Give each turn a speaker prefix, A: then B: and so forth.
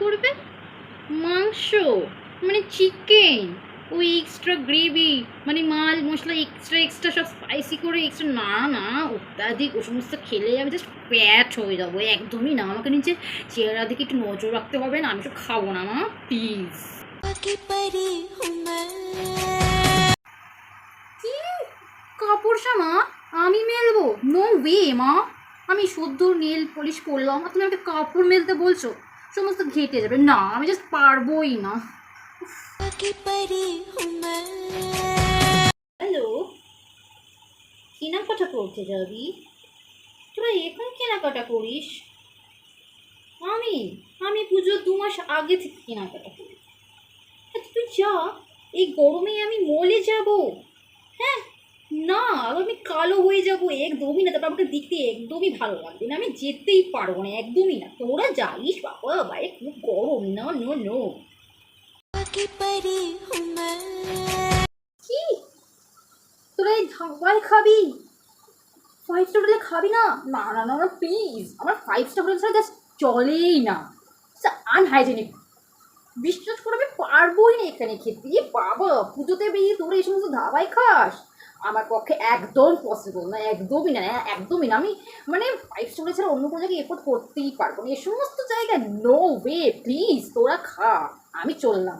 A: করবে? মাংস মানে চিকেন, ওই এক্সট্রা গ্রেভি মানে মাল মশলা এক্সট্রা এক্সট্রা সব স্পাইসি করে এক্সট্রা, না না অত্যাধিক ও সমস্ত খেলে আমি জাস্ট প্যাট হয়ে যাবো। একদমই না, আমাকে নিজে চেহারা দিকে একটু নজর রাখতে হবে না, আমি সব খাবো না মা, প্লিজ। কি কাপড় মা আমি মেলবো? নো ওয়ে মা, আমি শুদ্ধ নেল পলিশ করলাম আর তুমি আমাকে কাপড় মেলতে বলছো? সমস্ত ঘেটে যাবে, না আমি জাস্ট পারবোই না। হ্যালো, কেনাকাটা করতে যাবি? তোরা এখন কেনাকাটা করিস? আমি আমি পুজোর 2 মাস আগে থেকে কেনাকাটা করি। আচ্ছা তুই যা, এই গরমে আমি মলে যাব? হ্যাঁ, না আমি কালো হয়ে যাব একদমই না, তারপর আমাকে দেখতে একদমই ভালো লাগবে না, আমি যেতেই পারবো না, একদমই না। তোরা যাইস বাবা, বাইরে খুব গরম, না নো নো। কি তোরা এই ধাবায় খাবি? 5 স্টার হোটেলে খাবি না? না না না না প্লিজ, আমার 5 স্টার হোটেল ছাড়া জাস্ট চলেই না, আনহাইজেনিক। বিশ্বাস করে আমি পারবোই না এখানে খেতে। বাবা পুজোতে বেরিয়ে তোরা এই সমস্ত ধাবায় খাস? আমার পক্ষে একদম পসিবল না, একদমই না, একদমই না। আমি মানে 5 স্টার ছাড়া অন্য কোনো জায়গায় এফোর্ড করতেই পারবো না, এ সমস্ত জায়গায় নো ওয়ে, প্লিজ তোরা খা, আমি চললাম।